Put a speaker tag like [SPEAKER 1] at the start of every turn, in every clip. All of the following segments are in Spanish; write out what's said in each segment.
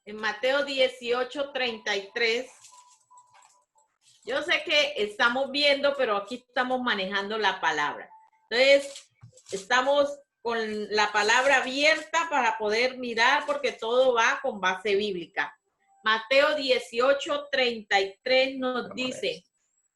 [SPEAKER 1] en Mateo 18:33. Yo sé que estamos viendo, pero aquí estamos manejando la palabra. Entonces, estamos con la palabra abierta para poder mirar porque todo va con base bíblica. Mateo 18:33 nos dice,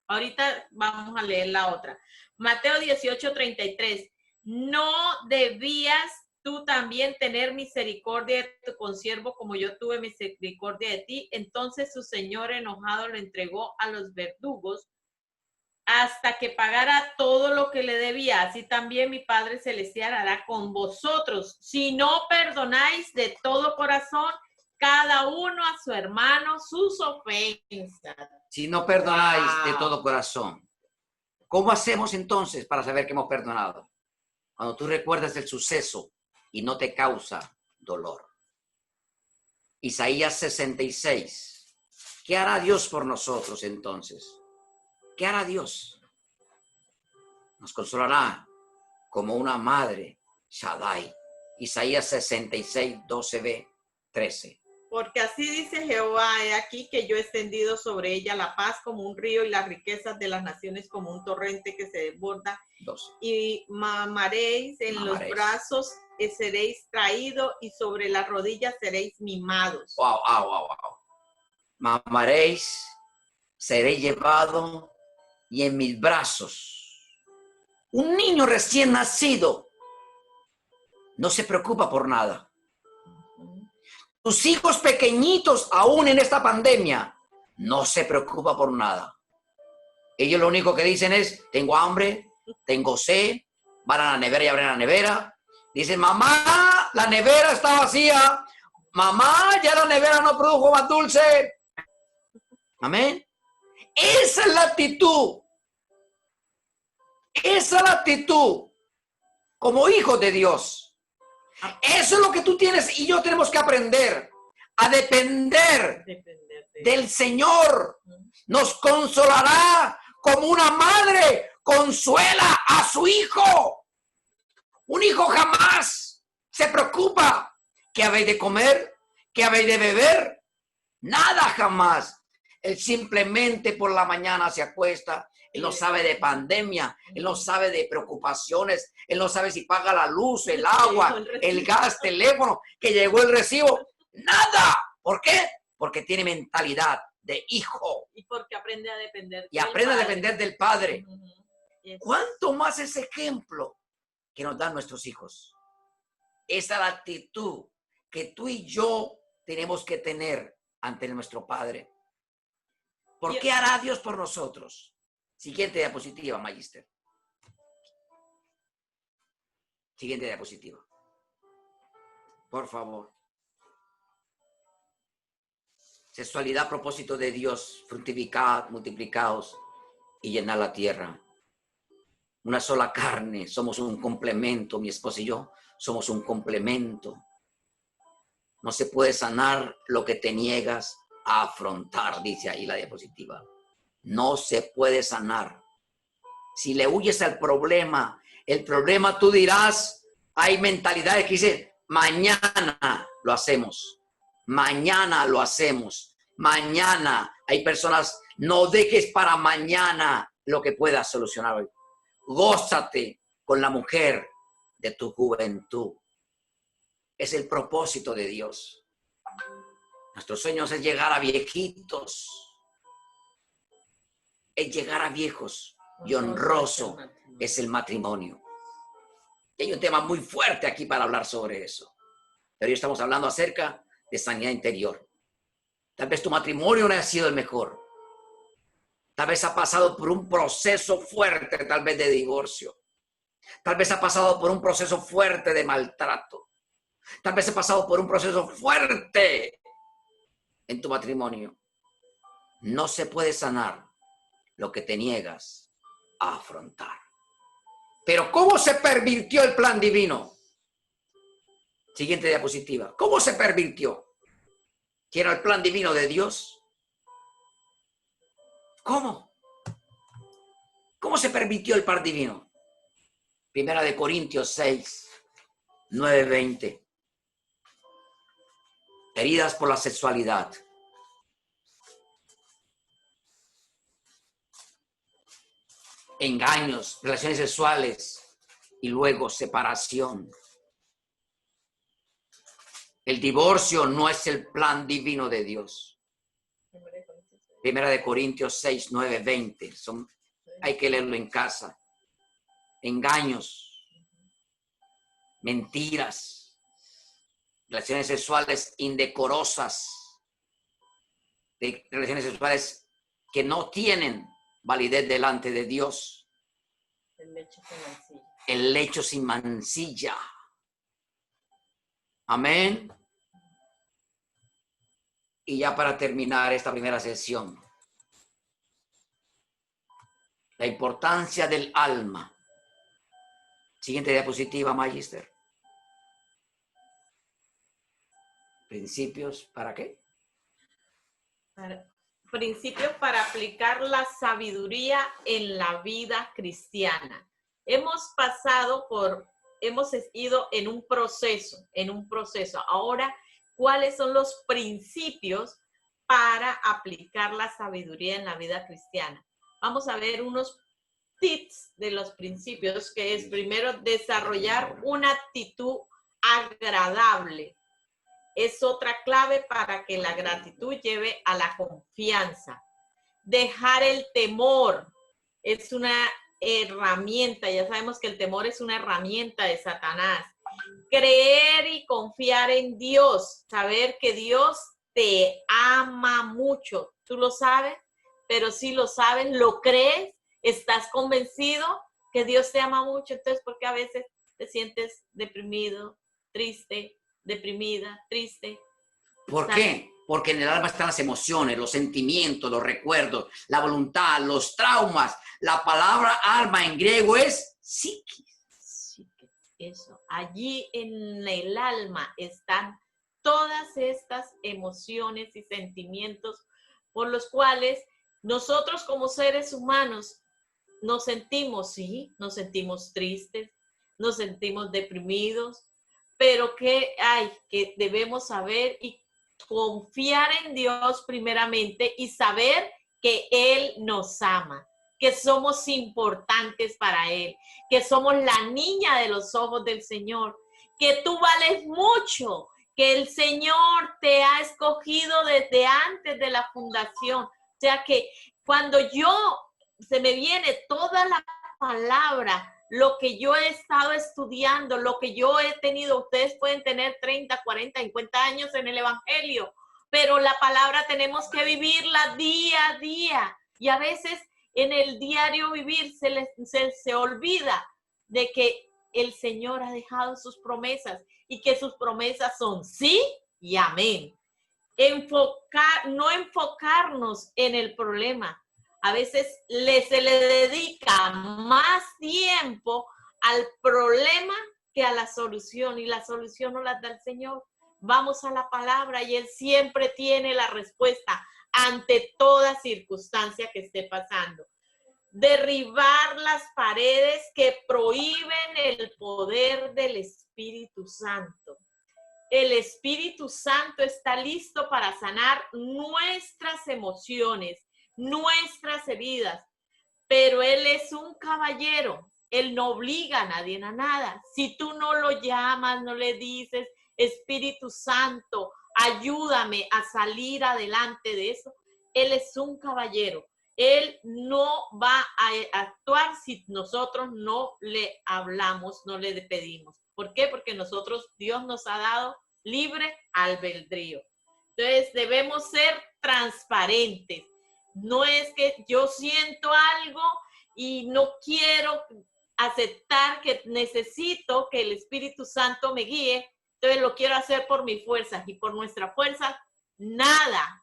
[SPEAKER 1] ahorita vamos a leer la otra. Mateo 18:33, no debías tú también tener misericordia de tu consiervo como yo tuve misericordia de ti. Entonces su señor enojado lo entregó a los verdugos hasta que pagara todo lo que le debía. Así también mi Padre Celestial hará con vosotros, si no perdonáis de todo corazón cada uno a su hermano sus ofensas.
[SPEAKER 2] Si no perdonáis de todo corazón. ¿Cómo hacemos entonces para saber que hemos perdonado? Cuando tú recuerdas el suceso y no te causa dolor. Isaías 66. ¿Qué hará Dios por nosotros entonces? ¿Qué hará Dios? Nos consolará como una madre, Shaddai. Isaías 66, 12b, 13.
[SPEAKER 1] Porque así dice Jehová, he aquí que yo he extendido sobre ella la paz como un río y las riquezas de las naciones como un torrente que se desborda.
[SPEAKER 2] 12.
[SPEAKER 1] Y mamaréis en los brazos, seréis traídos y sobre las rodillas seréis mimados.
[SPEAKER 2] Wow. Mamaréis, seré llevado y en mis brazos. Un niño recién nacido no se preocupa por nada. Tus hijos pequeñitos, aún en esta pandemia, no se preocupa por nada. Ellos lo único que dicen es, tengo hambre, tengo sed, van a la nevera y abren la nevera. Dicen, mamá, la nevera está vacía. Mamá, ya la nevera no produjo más dulce. Amén. Esa es la actitud. Esa es la actitud como hijos de Dios. Eso es lo que tú tienes y yo tenemos que aprender a depender del Señor. Nos consolará como una madre consuela a su hijo. Un hijo jamás se preocupa qué habéis de comer, qué habéis de beber. Nada jamás. Él simplemente por la mañana se acuesta. Él no sabe de pandemia, él no sabe de preocupaciones, él no sabe si paga la luz, el agua, el gas, teléfono, que llegó el recibo. Nada. ¿Por qué? Porque tiene mentalidad de hijo.
[SPEAKER 1] Y porque aprende a depender.
[SPEAKER 2] Y aprende a depender del Padre.
[SPEAKER 1] Yes.
[SPEAKER 2] ¿Cuánto más ese ejemplo que nos dan nuestros hijos? Esa es la actitud que tú y yo tenemos que tener ante nuestro Padre. ¿Por qué hará Dios por nosotros? Siguiente diapositiva, Magister. Siguiente diapositiva. Por favor. Sexualidad, propósito de Dios, fructificad, multiplicaos y llenad la tierra. Una sola carne, somos un complemento, mi esposa y yo somos un complemento. No se puede sanar lo que te niegas a afrontar, dice ahí la diapositiva. No se puede sanar. Si le huyes al problema, el problema tú dirás, hay mentalidades que dicen, mañana lo hacemos, mañana lo hacemos, mañana. Hay personas, no dejes para mañana lo que puedas solucionar hoy. Gózate con la mujer de tu juventud. Es el propósito de Dios. Nuestros sueños es llegar a viejitos. Es llegar a viejos y honroso es el matrimonio. Y hay un tema muy fuerte aquí para hablar sobre eso. Pero hoy estamos hablando acerca de sanidad interior. Tal vez tu matrimonio no ha sido el mejor. Tal vez ha pasado por un proceso fuerte, tal vez de divorcio. Tal vez ha pasado por un proceso fuerte de maltrato. Tal vez ha pasado por un proceso fuerte en tu matrimonio. No se puede sanar lo que te niegas a afrontar. Pero ¿cómo se pervirtió el plan divino? Siguiente diapositiva. ¿Cómo se pervirtió? ¿Quién era el plan divino de Dios? ¿Cómo? ¿Cómo se pervirtió el plan divino? Primera de Corintios 6, 9, 20. heridas por la sexualidad, engaños, relaciones sexuales y luego separación. El divorcio no es el plan divino de Dios. Primera de Corintios 6, 9, 20. Hay que leerlo en casa. Engaños, mentiras, relaciones sexuales indecorosas, relaciones sexuales que no tienen validez delante de Dios. El lecho sin mancilla. Amén. Y ya para terminar esta primera sesión, la importancia del alma. Siguiente diapositiva, Magister. Principios, ¿para qué?
[SPEAKER 1] Principios para aplicar la sabiduría en la vida cristiana. Hemos ido en un proceso. Ahora, ¿cuáles son los principios para aplicar la sabiduría en la vida cristiana? Vamos a ver unos tips de los principios, que es primero desarrollar una actitud agradable. Es otra clave para que la gratitud lleve a la confianza. Dejar el temor es una herramienta. Ya sabemos que el temor es una herramienta de Satanás. Creer y confiar en Dios. Saber que Dios te ama mucho. ¿Tú lo sabes? Pero si lo sabes, ¿lo crees? ¿Estás convencido que Dios te ama mucho? Entonces, ¿por qué a veces te sientes deprimido, triste, deprimida, triste?
[SPEAKER 2] ¿Por qué? Porque en el alma están las emociones, los sentimientos, los recuerdos, la voluntad, los traumas. La palabra alma en griego es psique.
[SPEAKER 1] Eso. Allí en el alma están todas estas emociones y sentimientos por los cuales nosotros como seres humanos nos sentimos, sí, nos sentimos tristes, nos sentimos deprimidos, pero que debemos saber y confiar en Dios primeramente y saber que Él nos ama, que somos importantes para Él, que somos la niña de los ojos del Señor, que tú vales mucho, que el Señor te ha escogido desde antes de la fundación. O sea que cuando se me viene toda la palabra, lo que yo he estado estudiando, lo que yo he tenido, ustedes pueden tener 30, 40, 50 años en el Evangelio, pero la palabra tenemos que vivirla día a día. Y a veces en el diario vivir se olvida de que el Señor ha dejado sus promesas y que sus promesas son sí y amén. No enfocarnos en el problema. A veces se le dedica más tiempo al problema que a la solución, y la solución no la da el Señor. Vamos a la palabra y Él siempre tiene la respuesta ante toda circunstancia que esté pasando. Derribar las paredes que prohíben el poder del Espíritu Santo. El Espíritu Santo está listo para sanar nuestras emociones, nuestras heridas, pero Él es un caballero. Él no obliga a nadie a nada. Si tú no lo llamas, no le dices, Espíritu Santo, ayúdame a salir adelante de eso, Él es un caballero. Él no va a actuar si nosotros no le hablamos, no le pedimos. ¿Por qué? Porque Dios nos ha dado libre albedrío. Entonces debemos ser transparentes. No es que yo siento algo y no quiero aceptar que necesito que el Espíritu Santo me guíe, entonces lo quiero hacer por mis fuerzas, y por nuestra fuerza nada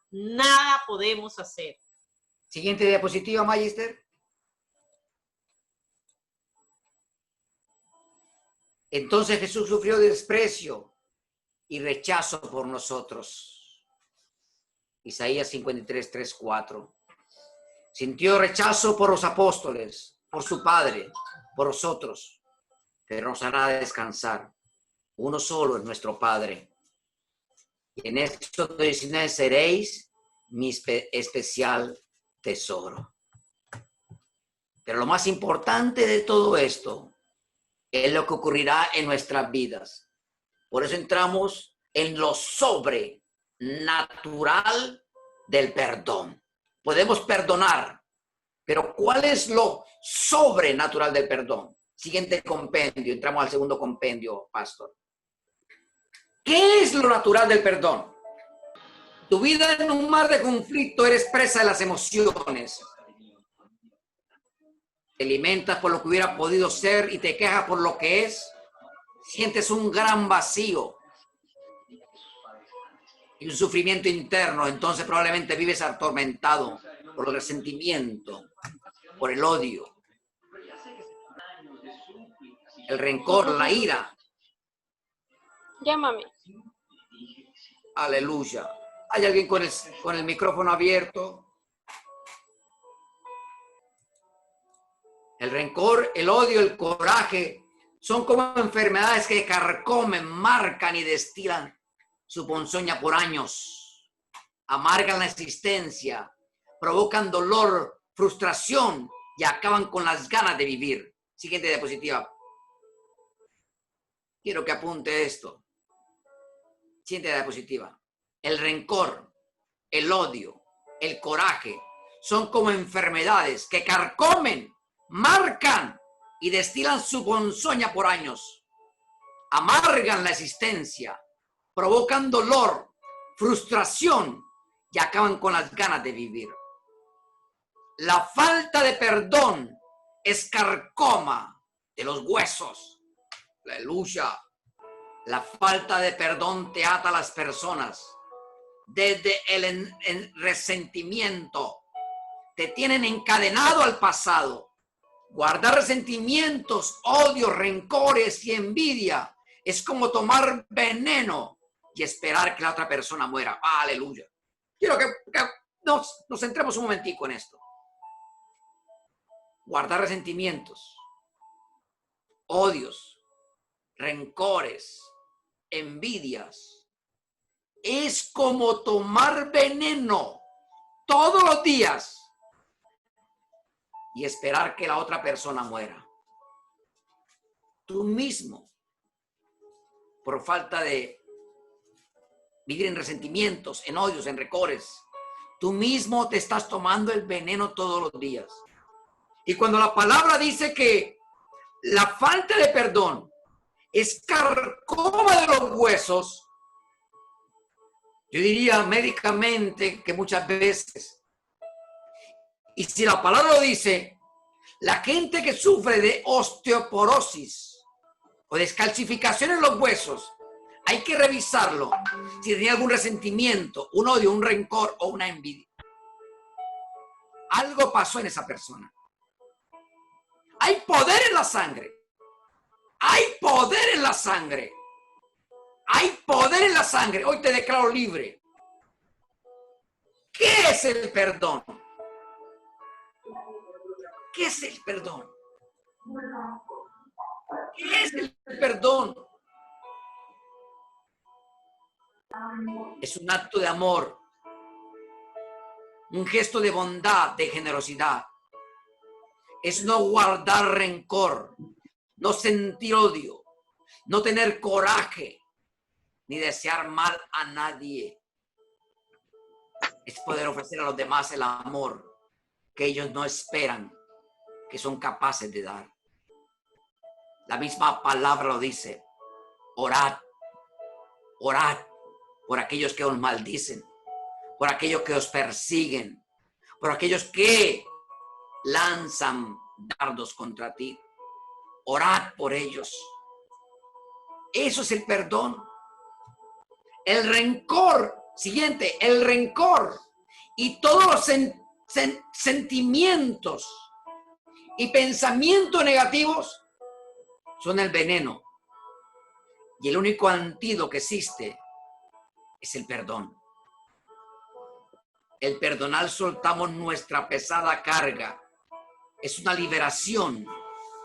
[SPEAKER 1] podemos hacer.
[SPEAKER 2] Siguiente diapositiva, Magister. Entonces Jesús sufrió desprecio y rechazo por nosotros. Isaías 53, 3, 4. Sintió rechazo por los apóstoles, por su Padre, por nosotros, pero nos hará descansar. Uno solo es nuestro Padre, Y en Éxodo 19 seréis mi especial tesoro. Pero lo más importante de todo esto es lo que ocurrirá en nuestras vidas. Por eso entramos en lo sobrenatural del perdón. Podemos perdonar, pero ¿cuál es lo sobrenatural del perdón? Siguiente compendio, entramos al segundo compendio, pastor. ¿Qué es lo natural del perdón? Tu vida en un mar de conflicto, eres presa de las emociones. Te alimentas por lo que hubiera podido ser y te quejas por lo que es. Sientes un gran vacío y un sufrimiento interno. Entonces probablemente vives atormentado por el resentimiento, por el odio, el rencor, la ira.
[SPEAKER 3] Llámame.
[SPEAKER 2] Aleluya. ¿Hay alguien con el micrófono abierto? El rencor, el odio, el coraje son como enfermedades que carcomen, marcan y destilan su ponzoña por años. Amargan la existencia, provocan dolor, frustración y acaban con las ganas de vivir. Siguiente diapositiva. Quiero que apunte esto. Siguiente diapositiva. El rencor, el odio, el coraje son como enfermedades que carcomen, marcan y destilan su ponzoña por años. Amargan la existencia, provocan dolor, frustración y acaban con las ganas de vivir. La falta de perdón es carcoma de los huesos. Aleluya. La falta de perdón te ata a las personas. Desde el resentimiento te tienen encadenado al pasado. Guardar resentimientos, odios, rencores y envidia es como tomar veneno y esperar que la otra persona muera. Aleluya. Quiero que nos centremos un momentico en esto. Guardar resentimientos, odios, rencores, envidias. Es como tomar veneno todos los días y esperar que la otra persona muera. Tú mismo, por falta de vivir en resentimientos, en odios, en rencores, tú mismo te estás tomando el veneno todos los días. Y cuando la palabra dice que la falta de perdón es carcoma de los huesos, yo diría médicamente que muchas veces, y si la palabra lo dice, la gente que sufre de osteoporosis o descalcificación en los huesos, hay que revisarlo si tenía algún resentimiento, un odio, un rencor o una envidia. Algo pasó en esa persona. Hay poder en la sangre. Hay poder en la sangre. Hay poder en la sangre. Hoy te declaro libre. ¿Qué es el perdón? ¿Qué es el perdón? ¿Qué es el perdón? Es un acto de amor, un gesto de bondad, de generosidad. Es no guardar rencor, no sentir odio, no tener coraje, ni desear mal a nadie. Es poder ofrecer a los demás el amor que ellos no esperan, que son capaces de dar. La misma palabra lo dice. Orad, orad por aquellos que os maldicen, por aquellos que os persiguen, por aquellos que lanzan dardos contra ti. Orad por ellos. Eso es el perdón. El rencor, siguiente, el rencor y todos los sentimientos y pensamientos negativos son el veneno. Y el único antídoto que existe es el perdón. El perdonar soltamos nuestra pesada carga. Es una liberación,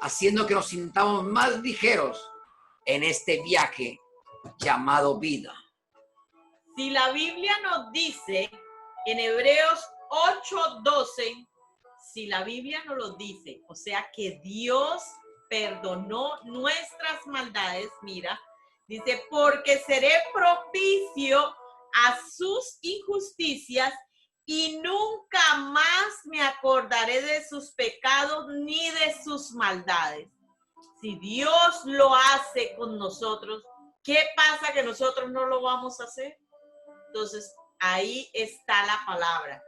[SPEAKER 2] haciendo que nos sintamos más ligeros en este viaje llamado vida.
[SPEAKER 1] Si la Biblia nos dice en Hebreos 8:12, si la Biblia nos lo dice, o sea que Dios perdonó nuestras maldades, mira, dice, porque seré propicio a sus injusticias y nunca más me acordaré de sus pecados ni de sus maldades. Si Dios lo hace con nosotros, ¿qué pasa que nosotros no lo vamos a hacer? Entonces, ahí está la palabra.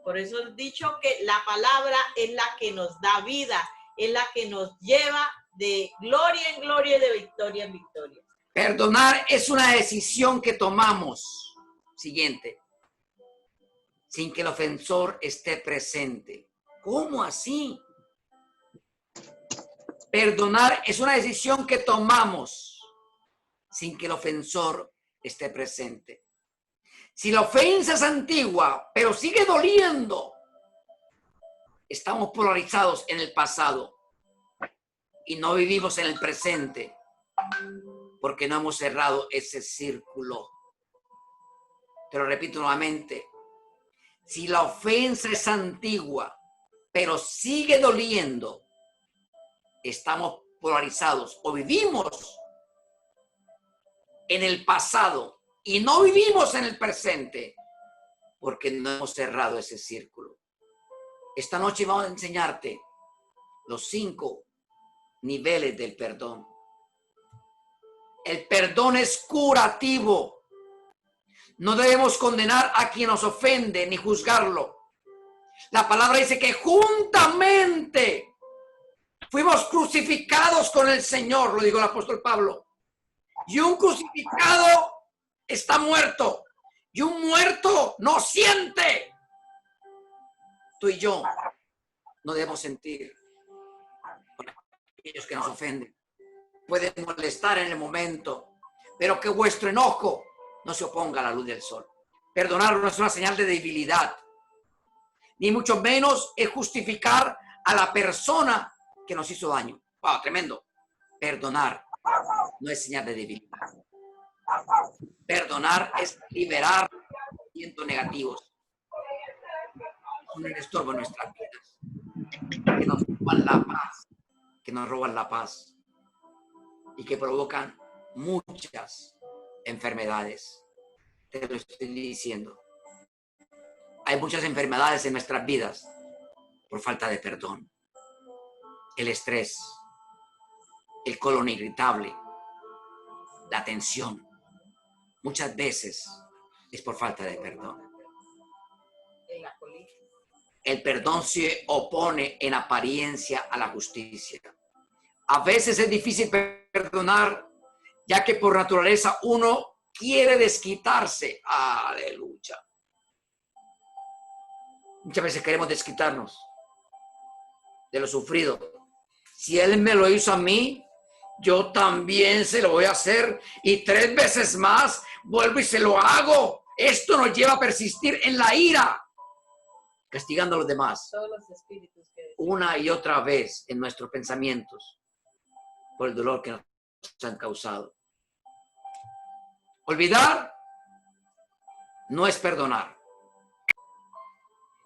[SPEAKER 1] Por eso he dicho que la palabra es la que nos da vida, es la que nos lleva de gloria en gloria y de victoria en victoria.
[SPEAKER 2] Perdonar es una decisión que tomamos. Siguiente. Sin que el ofensor esté presente. ¿Cómo así? Perdonar es una decisión que tomamos sin que el ofensor esté presente. Si la ofensa es antigua, pero sigue doliendo, estamos polarizados en el pasado y no vivimos en el presente porque no hemos cerrado ese círculo. Te lo repito nuevamente. Si la ofensa es antigua, pero sigue doliendo, estamos polarizados o vivimos en el pasado y no vivimos en el presente porque no hemos cerrado ese círculo. Esta noche vamos a enseñarte los 5 niveles del perdón. El perdón es curativo. No debemos condenar a quien nos ofende ni juzgarlo. La palabra dice que juntamente fuimos crucificados con el Señor, lo dijo el apóstol Pablo. Y un crucificado está muerto. Y un muerto no siente. Tú y yo no debemos sentir por aquellos que nos ofenden. Pueden molestar en el momento, pero que vuestro enojo no se oponga a la luz del sol. Perdonar no es una señal de debilidad, ni mucho menos es justificar a la persona que nos hizo daño. Wow, tremendo. Perdonar no es señal de debilidad. Perdonar es liberar sentimientos negativos. Son un estorbo en nuestras vidas, que nos roban la paz, y que provocan muchas enfermedades. Te lo estoy diciendo. Hay muchas enfermedades en nuestras vidas por falta de perdón. El estrés, el colon irritable, la tensión, muchas veces es por falta de perdón. El perdón se opone en apariencia a la justicia. A veces es difícil perdonar, ya que por naturaleza uno quiere desquitarse. Aleluya. Muchas veces queremos desquitarnos de lo sufrido. Si Él me lo hizo a mí, yo también se lo voy a hacer. Y 3 veces más vuelvo y se lo hago. Esto nos lleva a persistir en la ira, castigando a los demás.
[SPEAKER 1] Todos los espíritus que
[SPEAKER 2] una y otra vez en nuestros pensamientos por el dolor que nos han causado. Olvidar no es perdonar.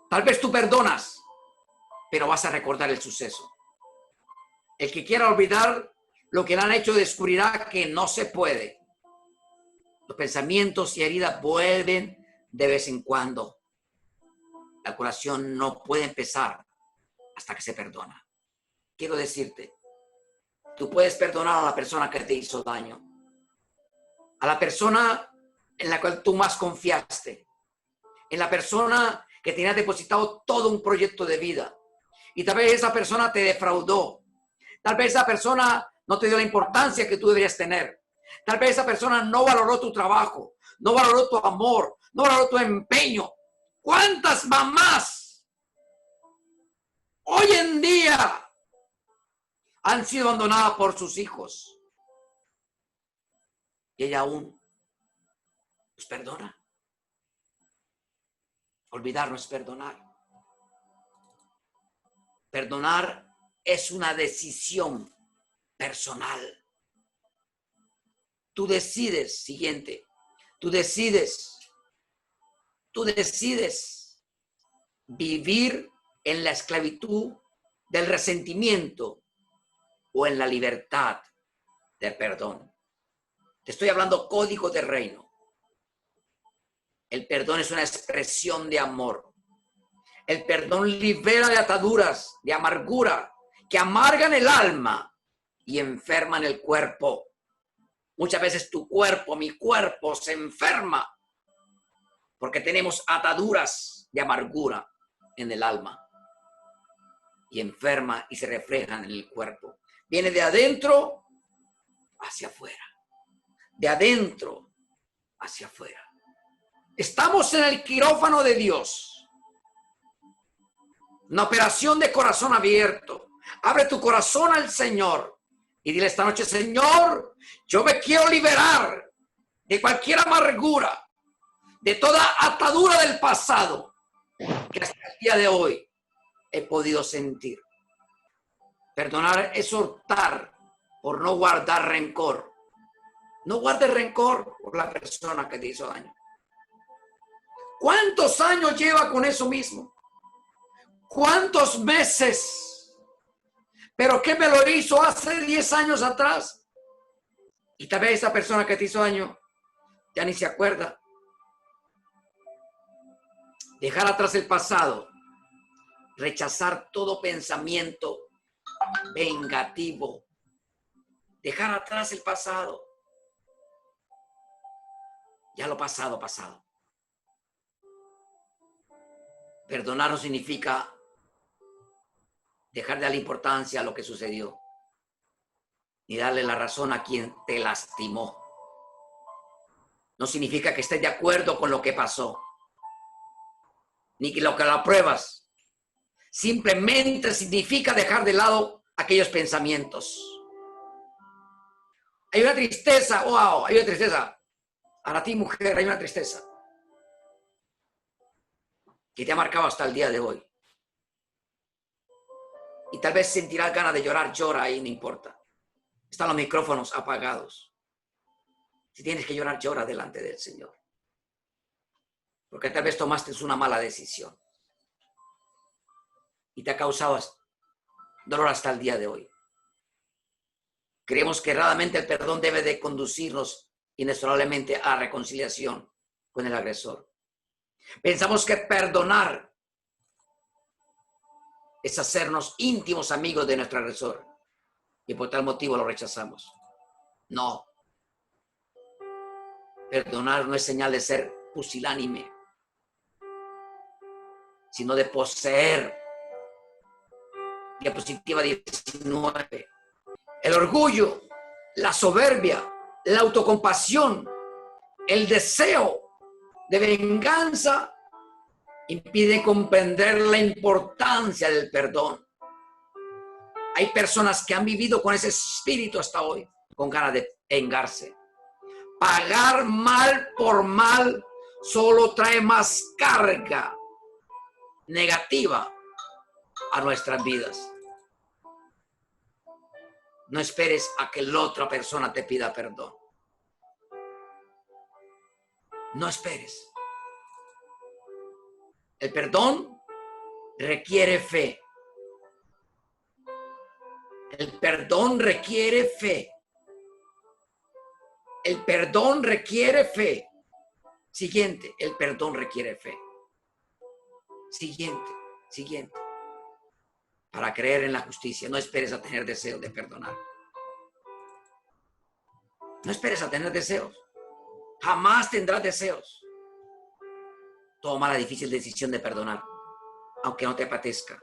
[SPEAKER 2] Tal vez tú perdonas, pero vas a recordar el suceso. El que quiera olvidar lo que le han hecho descubrirá que no se puede. Los pensamientos y heridas vuelven de vez en cuando. La curación no puede empezar hasta que se perdona. Quiero decirte, tú puedes perdonar a la persona que te hizo daño, a la persona en la cual tú más confiaste, en la persona que tenía depositado todo un proyecto de vida. Y tal vez esa persona te defraudó. Tal vez esa persona no te dio la importancia que tú deberías tener. Tal vez esa persona no valoró tu trabajo, no valoró tu amor, no valoró tu empeño. ¿Cuántas mamás hoy en día han sido abandonadas por sus hijos? Y ella aún los perdona. Olvidar no es perdonar. Perdonar es una decisión personal. Tú decides, tú decides tú decides vivir en la esclavitud del resentimiento o en la libertad del perdón. Te estoy hablando código de reino. El perdón es una expresión de amor. El perdón libera de ataduras, de amargura, que amargan el alma y enferman el cuerpo. Muchas veces tu cuerpo, mi cuerpo se enferma porque tenemos ataduras de amargura en el alma y enferma y se reflejan en el cuerpo. Viene de adentro hacia afuera, de adentro hacia afuera. Estamos en el quirófano de Dios, una operación de corazón abierto. Abre tu corazón al Señor y dile esta noche: Señor, yo me quiero liberar de cualquier amargura, de toda atadura del pasado que hasta el día de hoy he podido sentir. Perdonar es optar por no guardar rencor. No guardes rencor por la persona que te hizo daño. ¿Cuántos años lleva con eso mismo? ¿Cuántos meses? ¿Pero qué me lo hizo hace 10 años atrás? Y tal vez esa persona que te hizo daño ya ni se acuerda. Dejar atrás el pasado. Rechazar todo pensamiento vengativo. Dejar atrás el pasado. Ya lo pasado, pasado. Perdonar no significa dejar de darle importancia a lo que sucedió, ni darle la razón a quien te lastimó. No significa que estés de acuerdo con lo que pasó, ni que lo que lo apruebas. Simplemente significa dejar de lado aquellos pensamientos. Hay una tristeza, wow, hay una tristeza. Para ti, mujer, hay una tristeza que te ha marcado hasta el día de hoy. Y tal vez sentirás ganas de llorar, llora y no importa. Están los micrófonos apagados. Si tienes que llorar, llora delante del Señor. Porque tal vez tomaste una mala decisión y te ha causado dolor hasta el día de hoy. Creemos que erradamente el perdón debe de conducirnos inexorablemente a reconciliación con el agresor. Pensamos que perdonar es hacernos íntimos amigos de nuestro agresor y por tal motivo lo rechazamos. No. Perdonar no es señal de ser pusilánime, sino de poseer. Diapositiva 19. El orgullo, la soberbia, la autocompasión, el deseo de venganza impide comprender la importancia del perdón. Hay personas que han vivido con ese espíritu hasta hoy, con ganas de vengarse. Pagar mal por mal solo trae más carga negativa a nuestras vidas. No esperes a que la otra persona te pida perdón. No esperes. El perdón requiere fe. El perdón requiere fe. El perdón requiere fe. Siguiente, el perdón requiere fe. Siguiente. Para creer en la justicia, no esperes a tener deseos de perdonar. No esperes a tener deseos. Jamás tendrás deseos. Toma la difícil decisión de perdonar, aunque no te apetezca.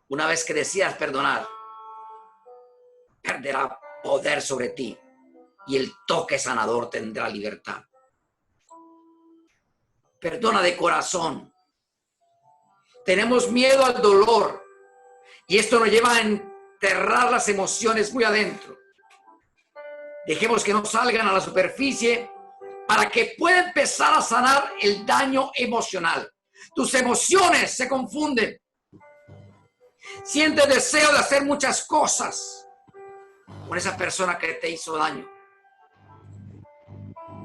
[SPEAKER 2] Una vez que decidas perdonar, perderá poder sobre ti y el toque sanador tendrá libertad. Perdona de corazón. Tenemos miedo al dolor y esto nos lleva a enterrar las emociones muy adentro. Dejemos que no salgan a la superficie para que pueda empezar a sanar el daño emocional. Tus emociones se confunden. Sientes deseo de hacer muchas cosas con esa persona que te hizo daño.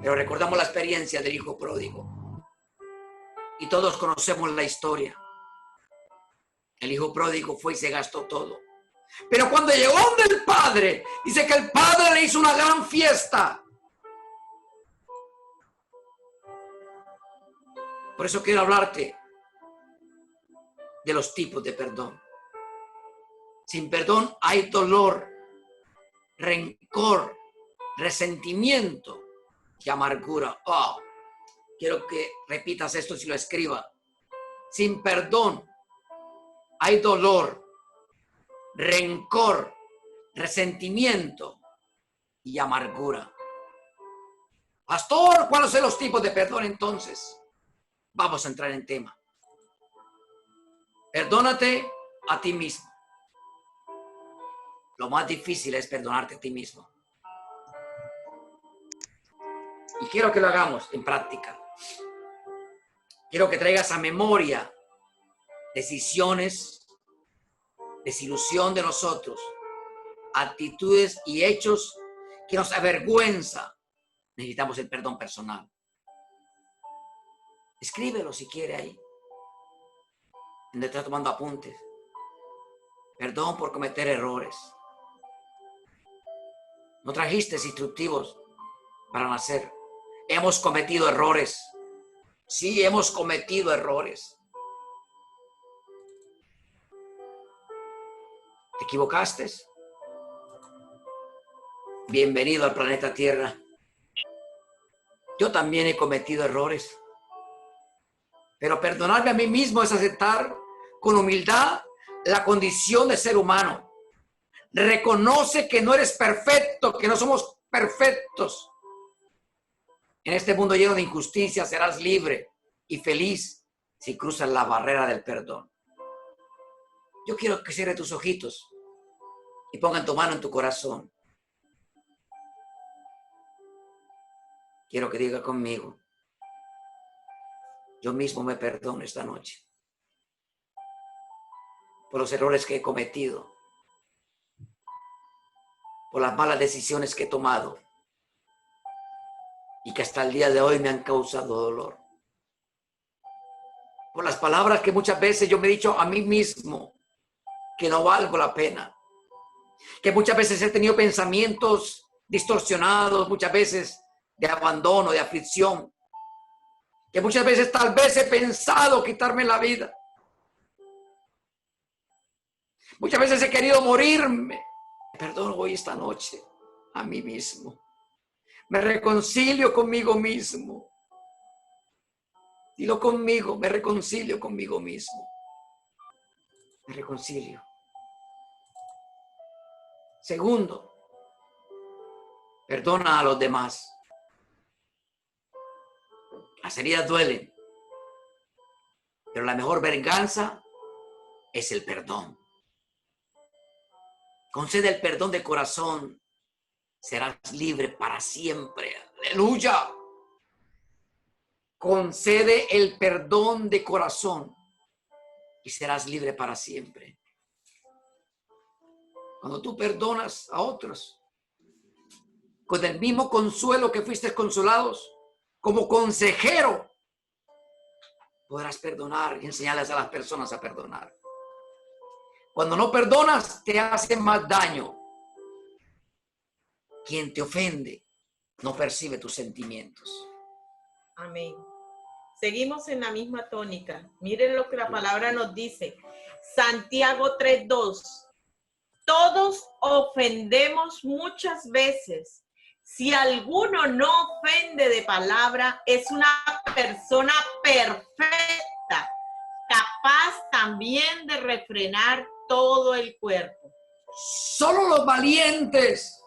[SPEAKER 2] Pero recordamos la experiencia del hijo pródigo. Y todos conocemos la historia. El hijo pródigo fue y se gastó todo. Pero cuando llegó del padre, dice que el padre le hizo una gran fiesta. Por eso quiero hablarte de los tipos de perdón. Sin perdón hay dolor, rencor, resentimiento y amargura. Oh, quiero que repitas esto si lo escribas. Sin perdón hay dolor, rencor, resentimiento y amargura. Pastor, ¿cuáles son los tipos de perdón entonces? Vamos a entrar en tema. Perdónate a ti mismo. Lo más difícil es perdonarte a ti mismo. Y quiero que lo hagamos en práctica. Quiero que traigas a memoria decisiones, desilusión de nosotros, actitudes y hechos que nos avergüenza. Necesitamos el perdón personal. Escríbelo si quiere ahí, donde estás tomando apuntes. Perdón por cometer errores. No trajiste instructivos para nacer. Hemos cometido errores. Sí, hemos cometido errores. ¿Te equivocaste? Bienvenido al planeta Tierra. Yo también he cometido errores. Pero perdonarme a mí mismo es aceptar con humildad la condición de ser humano. Reconoce que no eres perfecto, que no somos perfectos. En este mundo lleno de injusticia serás libre y feliz si cruzas la barrera del perdón. Yo quiero que cierres tus ojitos y pongan tu mano en tu corazón. Quiero que diga conmigo: yo mismo me perdono esta noche por los errores que he cometido, por las malas decisiones que he tomado y que hasta el día de hoy me han causado dolor, por las palabras que muchas veces yo me he dicho a mí mismo que no valgo la pena, que muchas veces he tenido pensamientos distorsionados, muchas veces de abandono, de aflicción, que muchas veces tal vez he pensado quitarme la vida. Muchas veces he querido morirme. Perdono hoy esta noche a mí mismo. Me reconcilio conmigo mismo. Dilo conmigo, me reconcilio conmigo mismo. Me reconcilio. Segundo, perdona a los demás. Las heridas duelen, pero la mejor venganza es el perdón. Concede el perdón de corazón, serás libre para siempre. ¡Aleluya! Concede el perdón de corazón y serás libre para siempre. Cuando tú perdonas a otros, con el mismo consuelo que fuiste consolados, como consejero, podrás perdonar y enseñarles a las personas a perdonar. Cuando no perdonas, te hace más daño. Quien te ofende no percibe tus sentimientos.
[SPEAKER 1] Amén. Seguimos en la misma tónica. Miren lo que la palabra nos dice. Santiago 3:2. Todos ofendemos muchas veces. Si alguno no ofende de palabra, es una persona perfecta, capaz también de refrenar todo el cuerpo.
[SPEAKER 2] Solo los valientes,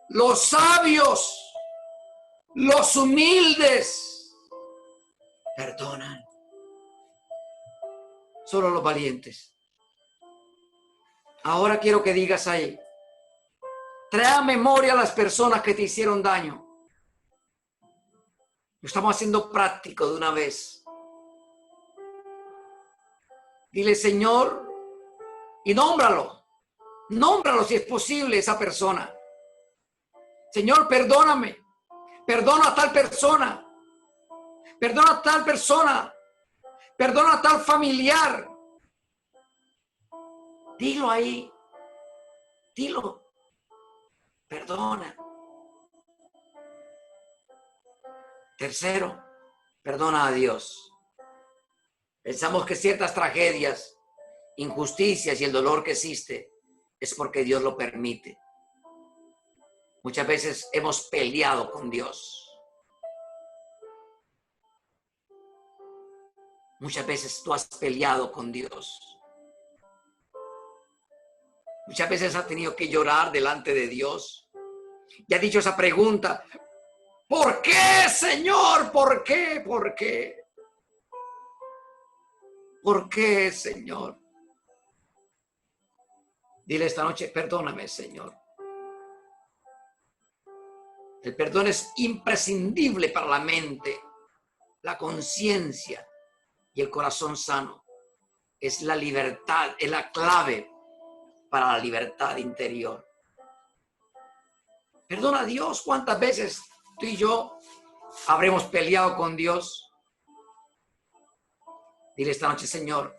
[SPEAKER 2] los sabios, los humildes perdonan. Solo los valientes. Ahora quiero que digas ahí: trae a memoria a las personas que te hicieron daño. Lo estamos haciendo práctico de una vez. Dile: Señor, y nómbralo. Nómbralo si es posible esa persona. Señor, perdóname. Perdona a tal persona. Perdona a tal persona. Perdona a tal familiar. Dilo ahí. Dilo. Perdona. Tercero, perdona a Dios. Pensamos que ciertas tragedias, injusticias y el dolor que existe es porque Dios lo permite. Muchas veces hemos peleado con Dios. Muchas veces tú has peleado con Dios. Muchas veces has tenido que llorar delante de Dios. Y has dicho esa pregunta: ¿por qué, Señor? ¿Por qué? ¿Por qué? ¿Por qué, Señor? Dile esta noche: perdóname, Señor. El perdón es imprescindible para la mente, la conciencia y el corazón sano. Es la libertad, es la clave para la libertad interior. Perdona a Dios. ¿Cuántas veces tú y yo habremos peleado con Dios? Dile esta noche: Señor,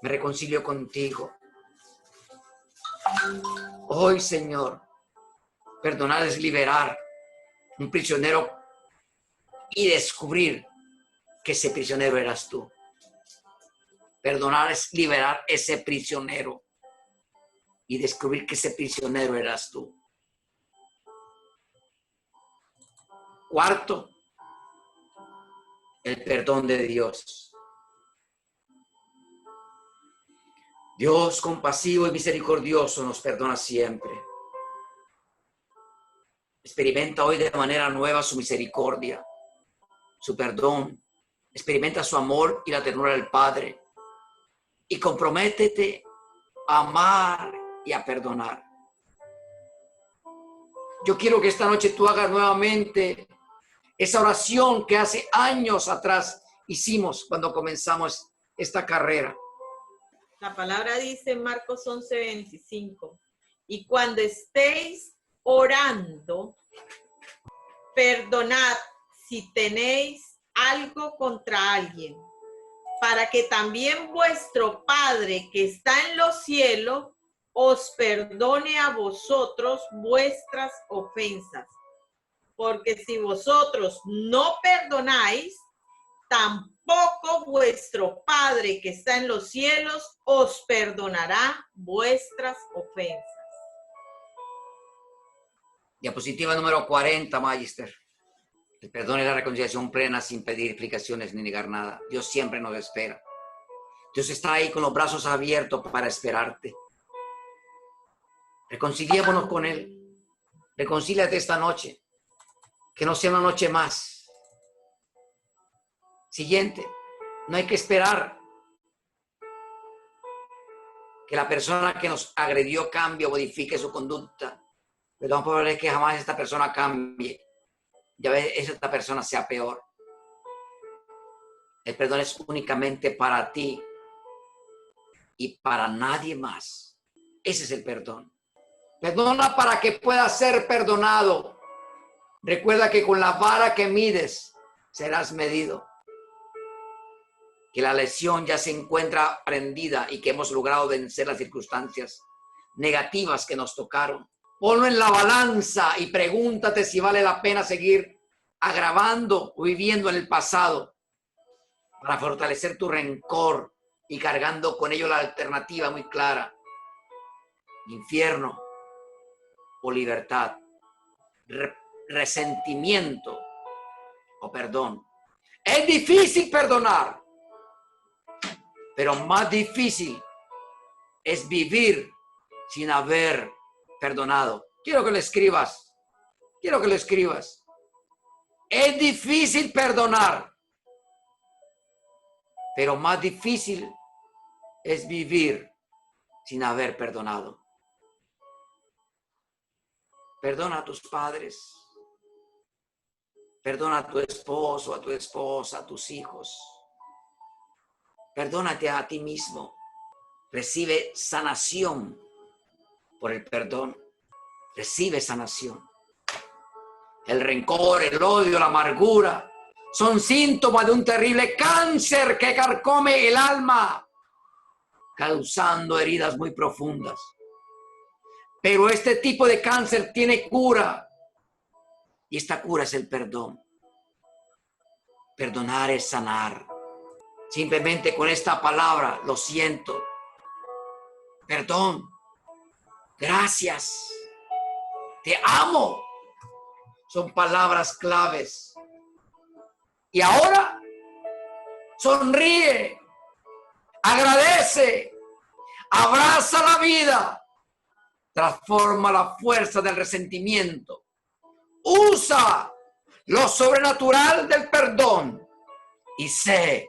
[SPEAKER 2] me reconcilio contigo. Hoy, Señor, perdonar es liberar un prisionero y descubrir que ese prisionero eras tú. Perdonar es liberar ese prisionero y descubrir que ese prisionero eras tú. Cuarto, el perdón de Dios. Dios compasivo y misericordioso nos perdona siempre. Experimenta hoy de manera nueva su misericordia, su perdón. Experimenta su amor y la ternura del Padre. Y comprométete a amar y a perdonar. Yo quiero que esta noche tú hagas nuevamente esa oración que hace años atrás hicimos cuando comenzamos esta carrera.
[SPEAKER 1] La palabra dice en Marcos 11:25, y cuando estéis orando, perdonad si tenéis algo contra alguien, para que también vuestro Padre que está en los cielos os perdone a vosotros vuestras ofensas. Porque si vosotros no perdonáis, tampoco vuestro Padre que está en los cielos os perdonará vuestras ofensas.
[SPEAKER 2] Diapositiva número 40, Magister. El perdón y la reconciliación plena sin pedir explicaciones ni negar nada. Dios siempre nos espera. Dios está ahí con los brazos abiertos para esperarte. Reconciliémonos con Él. Reconcíliate esta noche. Que no sea una noche más. Siguiente. No hay que esperar que la persona que nos agredió cambie o modifique su conducta. Pero vamos a ver que jamás esta persona cambie. Ya ves, esta persona sea peor. El perdón es únicamente para ti y para nadie más. Ese es el perdón. Perdona para que puedas ser perdonado. Recuerda que con la vara que mides serás medido. Que la lesión ya se encuentra prendida y que hemos logrado vencer las circunstancias negativas que nos tocaron. Ponlo en la balanza y pregúntate si vale la pena seguir agravando o viviendo en el pasado para fortalecer tu rencor y cargando con ello la alternativa muy clara: infierno o libertad, resentimiento o perdón. Es difícil perdonar, pero más difícil es vivir sin haber perdonado. Quiero que lo escribas. Quiero que lo escribas. Es difícil perdonar, pero más difícil es vivir sin haber perdonado. Perdona a tus padres. Perdona a tu esposo, a tu esposa, a tus hijos. Perdónate a ti mismo. Recibe sanación por el perdón. Recibe sanación. El rencor, el odio, la amargura son síntomas de un terrible cáncer que carcome el alma, causando heridas muy profundas. Pero este tipo de cáncer tiene cura. Y esta cura es el perdón. Perdonar es sanar. Simplemente con esta palabra, lo siento. Perdón. Gracias. Te amo. Son palabras claves. Y ahora, sonríe. Agradece. Abraza la vida. Transforma la fuerza del resentimiento. Usa lo sobrenatural del perdón y sé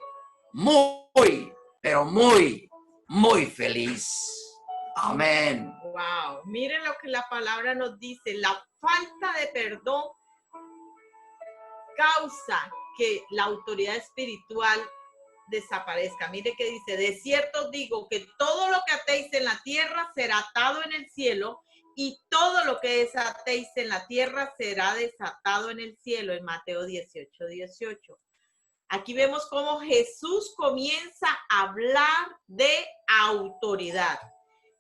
[SPEAKER 2] muy, pero muy, muy feliz. Amén.
[SPEAKER 1] Wow, miren lo que la palabra nos dice. La falta de perdón causa que la autoridad espiritual desaparezca. Mire que dice, de cierto os digo que todo lo que atéis en la tierra será atado en el cielo, y todo lo que desatéis en la tierra será desatado en el cielo, en Mateo 18:18. Aquí vemos cómo Jesús comienza a hablar de autoridad.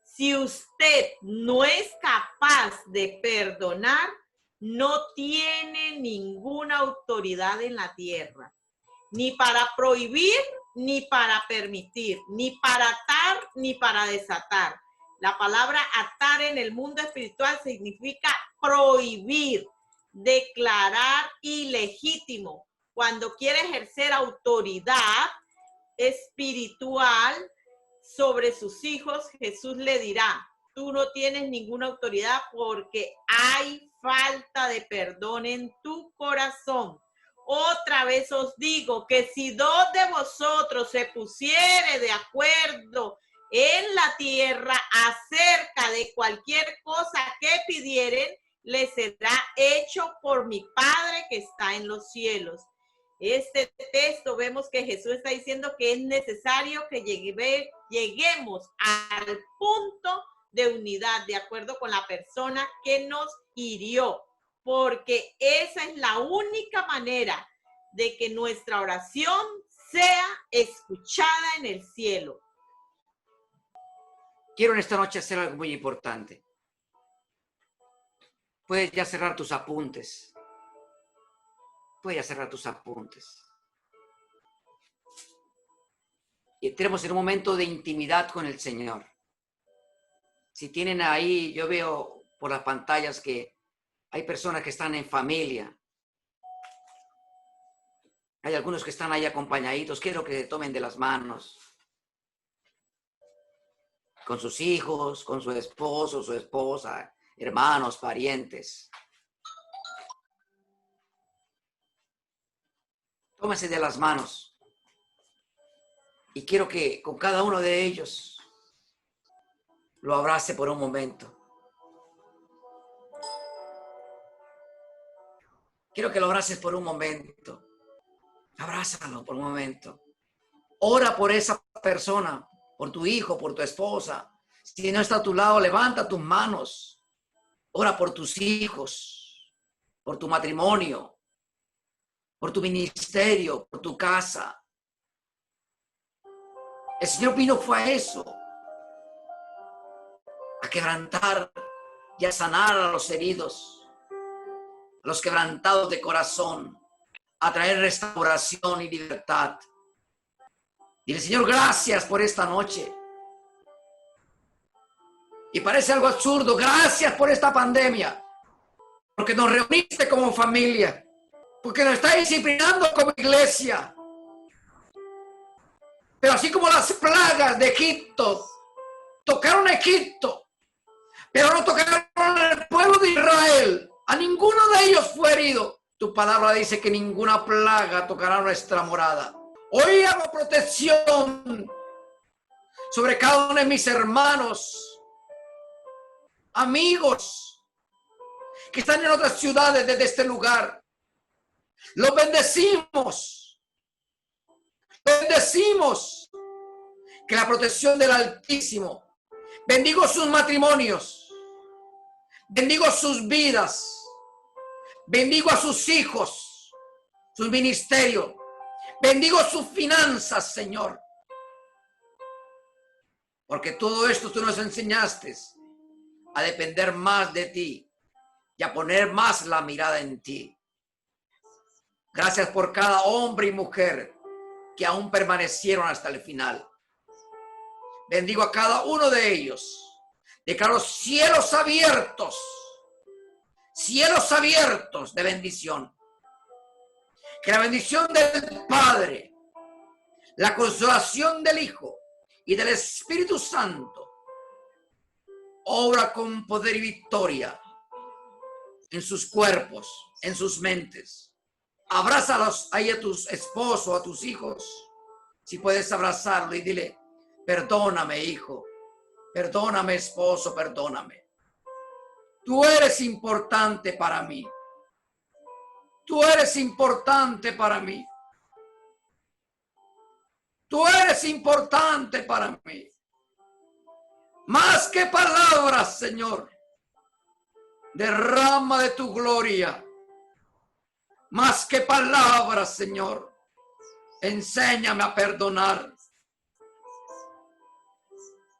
[SPEAKER 1] Si usted no es capaz de perdonar, no tiene ninguna autoridad en la tierra, ni para prohibir, ni para permitir, ni para atar, ni para desatar. La palabra atar en el mundo espiritual significa prohibir, declarar ilegítimo. Cuando quiere ejercer autoridad espiritual sobre sus hijos, Jesús le dirá, tú no tienes ninguna autoridad porque hay falta de perdón en tu corazón. Otra vez os digo que si dos de vosotros se pusiere de acuerdo en la tierra acerca de cualquier cosa que pidieren, les será hecho por mi Padre que está en los cielos. Este texto vemos que Jesús está diciendo que es necesario que lleguemos al punto de unidad de acuerdo con la persona que nos hirió, porque esa es la única manera de que nuestra oración sea escuchada en el cielo.
[SPEAKER 2] Quiero en esta noche hacer algo muy importante. Puedes ya cerrar tus apuntes. Puedes ya cerrar tus apuntes. Y entremos en un momento de intimidad con el Señor. Si tienen ahí, yo veo por las pantallas que hay personas que están en familia. Hay algunos que están ahí acompañaditos. Quiero que se tomen de las manos. Con sus hijos, con su esposo, su esposa, hermanos, parientes. Tómense de las manos. Y quiero que con cada uno de ellos lo abrace por un momento. Quiero que lo abraces por un momento. Abrázalo por un momento. Ora por esa persona, por tu hijo, por tu esposa. Si no está a tu lado, levanta tus manos. Ora por tus hijos, por tu matrimonio, por tu ministerio, por tu casa. El Señor vino fue a eso, a quebrantar y a sanar a los heridos, a los quebrantados de corazón, a traer restauración y libertad. Dile, Señor, gracias por esta noche. Y parece algo absurdo, gracias por esta pandemia, porque nos reuniste como familia, porque nos está disciplinando como iglesia. Pero así como las plagas de Egipto tocaron a Egipto, pero no tocaron al pueblo de Israel, a ninguno de ellos fue herido. Tu palabra dice que ninguna plaga tocará nuestra morada. Hoy hago protección sobre cada uno de mis hermanos, amigos que están en otras ciudades desde este lugar. Los bendecimos. Bendecimos que la protección del Altísimo, bendigo sus matrimonios, bendigo sus vidas, bendigo a sus hijos, su ministerio. Bendigo sus finanzas, Señor. Porque todo esto tú nos enseñaste a depender más de ti y a poner más la mirada en ti. Gracias por cada hombre y mujer que aún permanecieron hasta el final. Bendigo a cada uno de ellos. Declaro cielos abiertos de bendición. Que la bendición del Padre, la consolación del Hijo y del Espíritu Santo obra con poder y victoria en sus cuerpos, en sus mentes. Abrázalos ahí a tus esposos, a tus hijos. Si puedes abrazarlo y dile, perdóname, hijo. Perdóname, esposo, perdóname. Tú eres importante para mí. Tú eres importante para mí. Tú eres importante para mí. Más que palabras, Señor. Derrama de tu gloria. Más que palabras, Señor. Enséñame a perdonar.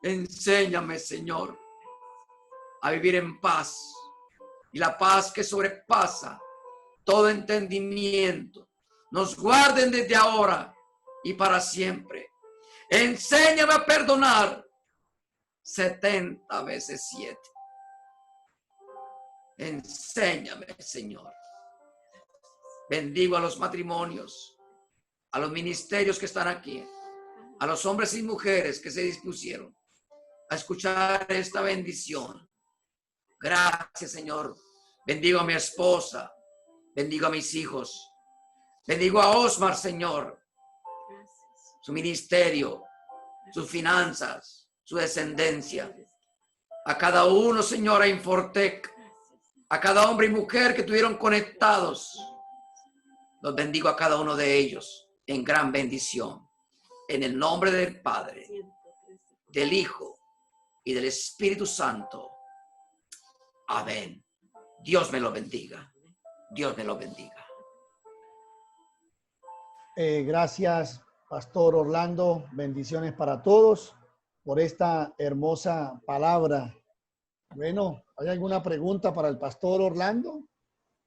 [SPEAKER 2] Enséñame, Señor, a vivir en paz. Y la paz que sobrepasa todo entendimiento nos guarden desde ahora y para siempre. Enséñame a perdonar 70 veces 7. Enséñame, Señor. Bendigo a los matrimonios, a los ministerios que están aquí, a los hombres y mujeres que se dispusieron a escuchar esta bendición. Gracias, Señor. Bendigo a mi esposa, bendigo a mis hijos, bendigo a Osmar, Señor, su ministerio, sus finanzas, su descendencia. A cada uno, Señor, a Infortec, a cada hombre y mujer que estuvieron conectados. Los bendigo a cada uno de ellos en gran bendición. En el nombre del Padre, del Hijo y del Espíritu Santo. Amén. Dios me lo bendiga. Dios me lo bendiga.
[SPEAKER 3] Gracias, Pastor Orlando. Bendiciones para todos por esta hermosa palabra. Bueno, ¿hay alguna pregunta para el Pastor Orlando?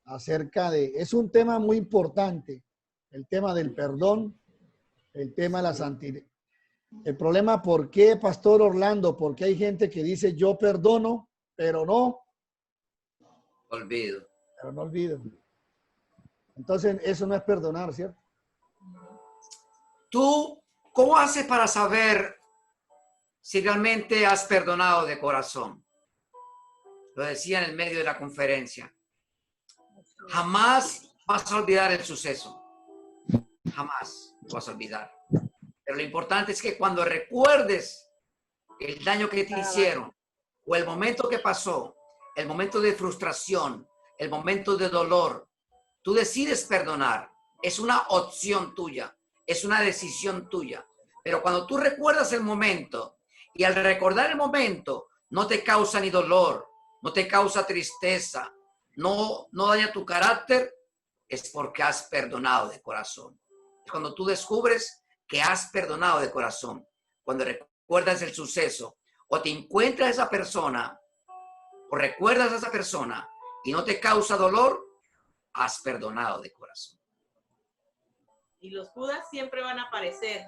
[SPEAKER 3] Acerca de, es un tema muy importante, el tema del perdón, el tema de la santidad. El problema, ¿por qué, Pastor Orlando? Porque hay gente que dice yo perdono, pero no
[SPEAKER 2] olvido.
[SPEAKER 3] Pero no olvido. Entonces, eso no es perdonar, ¿cierto?
[SPEAKER 2] ¿Tú cómo haces para saber si realmente has perdonado de corazón? Lo decía en el medio de la conferencia. Jamás vas a olvidar el suceso. Jamás lo vas a olvidar. Pero lo importante es que cuando recuerdes el daño que te hicieron o el momento que pasó, el momento de frustración, el momento de dolor, tú decides perdonar. Es una opción tuya, es una decisión tuya. Pero cuando tú recuerdas el momento y al recordar el momento no te causa ni dolor, no te causa tristeza, no daña tu carácter, es porque has perdonado de corazón. Es cuando tú descubres que has perdonado de corazón, cuando recuerdas el suceso o te encuentras a esa persona o recuerdas a esa persona y no te causa dolor, has perdonado de corazón.
[SPEAKER 1] Y los Judas siempre van a aparecer,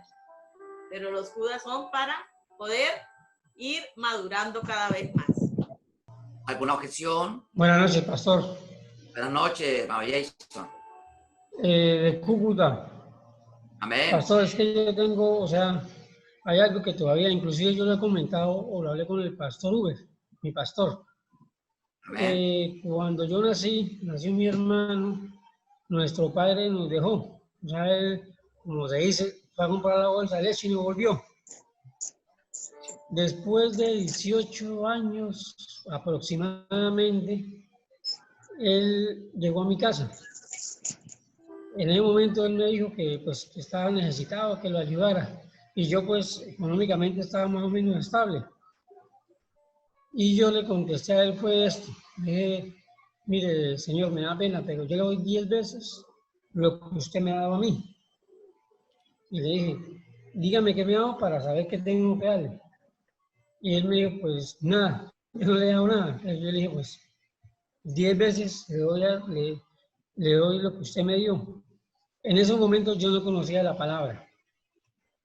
[SPEAKER 1] pero los Judas son para poder ir madurando cada vez más.
[SPEAKER 2] ¿Alguna objeción?
[SPEAKER 4] Buenas noches, pastor.
[SPEAKER 2] Buenas noches, Jason.
[SPEAKER 4] De Cúcuta.
[SPEAKER 2] Amén.
[SPEAKER 4] Pastor, es que yo tengo, o sea, hay algo que todavía, inclusive yo lo he comentado o lo hablé con el pastor Uber, mi pastor. Cuando yo nació mi hermano, nuestro padre nos dejó. O sea, él, como se dice, fue a comprar la bolsa de leche y no volvió. Después de 18 años aproximadamente, él llegó a mi casa. En ese momento él me dijo que pues estaba necesitado, que lo ayudara. Y yo pues económicamente estaba más o menos estable. Y yo le contesté a él fue esto. Le dije, mire, señor, me da pena, pero yo le doy 10 veces lo que usted me ha dado a mí. Y le dije, dígame qué me hago para saber qué tengo que darle. Y él me dijo, pues nada, yo no le he dado nada. Yo le dije, pues 10 veces le doy lo que usted me dio. En esos momentos yo no conocía la palabra,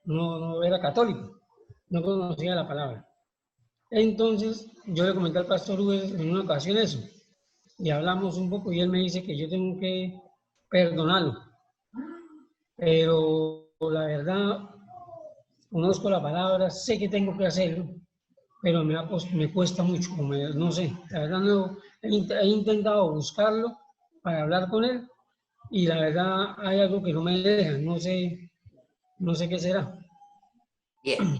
[SPEAKER 4] no era católico, no conocía la palabra. Entonces yo le comenté al pastor Hugo en una ocasión eso, y hablamos un poco y él me dice que yo tengo que perdonarlo. Pero la verdad, conozco la palabra, sé que tengo que hacerlo, pero me cuesta mucho, no sé, la verdad no, he intentado buscarlo para hablar con él y la verdad hay algo que no me deja, no sé qué será.
[SPEAKER 2] Bien.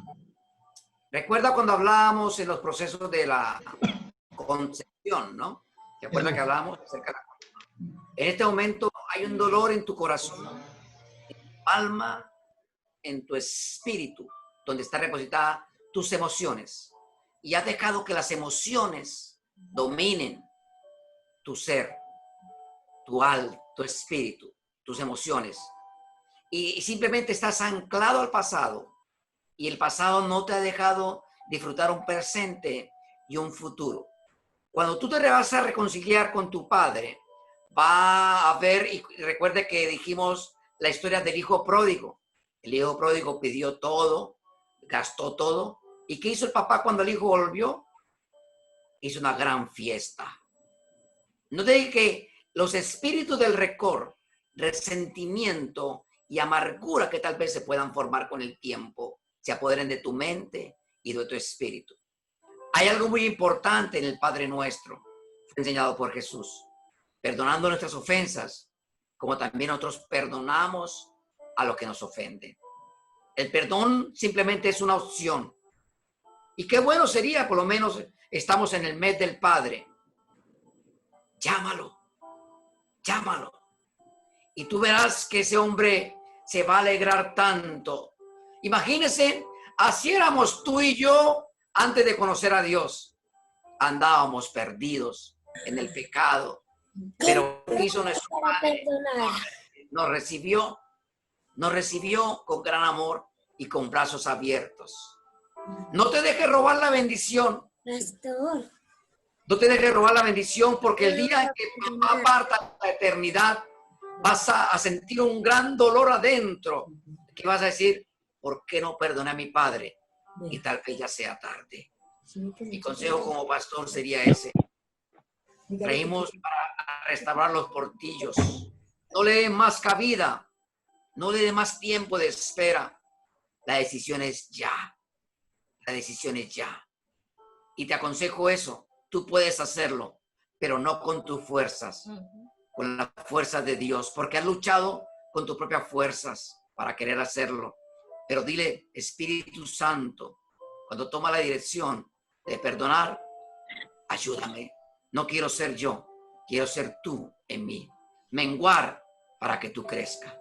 [SPEAKER 2] Recuerda cuando hablábamos en los procesos de la concepción, ¿no? ¿Te acuerdas que hablábamos acerca de la concepción? En este momento hay un dolor en tu corazón, en tu alma, en tu espíritu, donde está repositada tus emociones. Y has dejado que las emociones dominen tu ser, tu espíritu, tus emociones. Y simplemente estás anclado al pasado. Y el pasado no te ha dejado disfrutar un presente y un futuro. Cuando tú te vas a reconciliar con tu padre, va a ver, y recuerde que dijimos la historia del hijo pródigo. El hijo pródigo pidió todo, gastó todo. ¿Y qué hizo el papá cuando el hijo volvió? Hizo una gran fiesta. No te dije que los espíritus del rencor, resentimiento y amargura que tal vez se puedan formar con el tiempo, se apoderen de tu mente y de tu espíritu. Hay algo muy importante en el Padre Nuestro, enseñado por Jesús, perdonando nuestras ofensas, como también nosotros perdonamos a los que nos ofenden. El perdón simplemente es una opción. Y qué bueno sería, por lo menos estamos en el mes del Padre. Llámalo, llámalo. Y tú verás que ese hombre se va a alegrar tanto. Imagínense, así éramos tú y yo antes de conocer a Dios. Andábamos perdidos en el pecado, pero quiso nuestro Padre, nos recibió con gran amor y con brazos abiertos. No te dejes robar la bendición. No te dejes robar la bendición, porque el día en que papá parta la eternidad, vas a sentir un gran dolor adentro, que vas a decir, ¿por qué no perdoné a mi padre? Y tal vez ya sea tarde. Mi consejo como pastor sería ese. Traímos para restaurar los portillos. No le den más cabida, no le den más tiempo de espera. La decisión es ya. La decisión es ya. Y te aconsejo eso. Tú puedes hacerlo, pero no con tus fuerzas, con las fuerzas de Dios, porque has luchado con tus propias fuerzas para querer hacerlo. Pero dile, Espíritu Santo, cuando toma la dirección de perdonar, ayúdame. No quiero ser yo, quiero ser tú en mí. Menguar para que tú crezcas.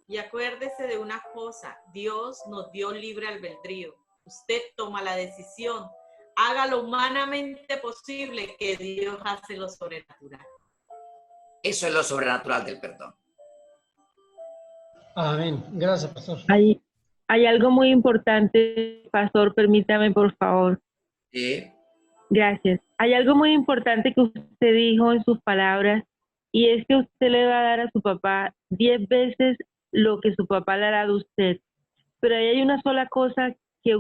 [SPEAKER 1] Y acuérdese de una cosa, Dios nos dio libre albedrío. Usted toma la decisión. Haga lo humanamente posible, que Dios hace lo sobrenatural.
[SPEAKER 2] Eso es lo sobrenatural del perdón.
[SPEAKER 4] Amén. Gracias, pastor.
[SPEAKER 5] Hay algo muy importante, pastor, permítame, por favor.
[SPEAKER 2] Sí.
[SPEAKER 5] Gracias. Hay algo muy importante que usted dijo en sus palabras, y es que usted le va a dar a su papá 10 veces lo que su papá le hará a usted. Pero ahí hay una sola cosa que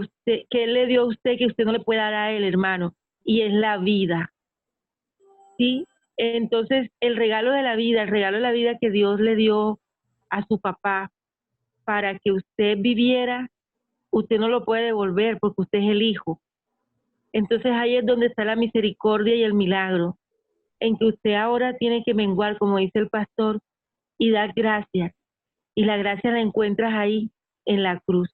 [SPEAKER 5] él le dio a usted que usted no le puede dar a él, hermano, y es la vida. ¿Sí? Entonces, el regalo de la vida que Dios le dio a su papá para que usted viviera, usted no lo puede devolver porque usted es el hijo. Entonces ahí es donde está la misericordia y el milagro, en que usted ahora tiene que menguar, como dice el pastor, y dar gracias. Y la gracia la encuentras ahí, en la cruz.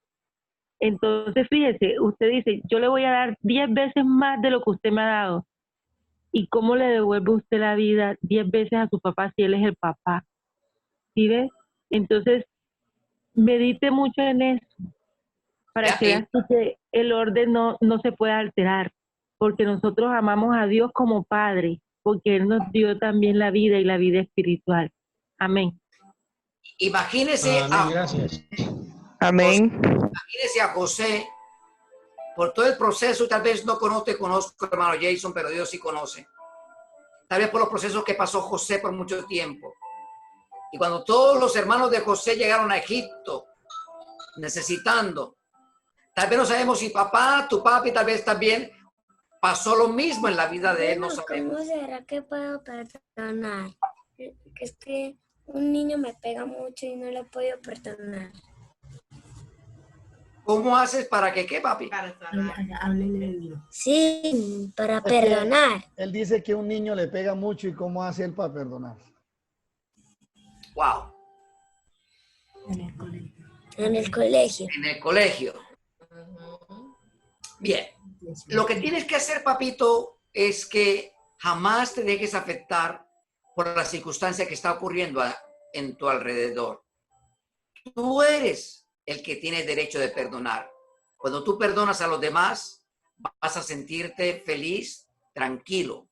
[SPEAKER 5] Entonces, fíjese, usted dice, yo le voy a dar 10 veces más de lo que usted me ha dado. ¿Y cómo le devuelve usted la vida 10 veces a su papá si él es el papá? ¿Sí ves? Entonces, medite mucho en eso, para que veas que el orden no se puede alterar, porque nosotros amamos a Dios como Padre, porque Él nos dio también la vida y la vida espiritual. Amén.
[SPEAKER 2] Imagínese
[SPEAKER 4] Amén, gracias.
[SPEAKER 5] Amén.
[SPEAKER 2] imagínese a José por todo el proceso. Tal vez no conozco, hermano Jason, pero Dios sí conoce. Tal vez por los procesos que pasó José por mucho tiempo. Y cuando todos los hermanos de José llegaron a Egipto necesitando, tal vez no sabemos si tu papi tal vez también pasó lo mismo en la vida de él, no sabemos.
[SPEAKER 6] ¿Cómo será que puedo perdonar? Es que un niño me pega mucho y no lo puedo perdonar.
[SPEAKER 2] ¿Cómo haces para que qué, papi?
[SPEAKER 1] Para sanar.
[SPEAKER 6] Sí, para
[SPEAKER 3] Es que
[SPEAKER 6] perdonar.
[SPEAKER 3] él dice que un niño le pega mucho y cómo hace él para perdonar.
[SPEAKER 2] Wow.
[SPEAKER 6] En el colegio.
[SPEAKER 2] En el colegio. Bien. Lo que tienes que hacer, papito, es que jamás te dejes afectar por la circunstancia que está ocurriendo en tu alrededor. Tú eres el que tiene derecho de perdonar. Cuando tú perdonas a los demás, vas a sentirte feliz, tranquilo.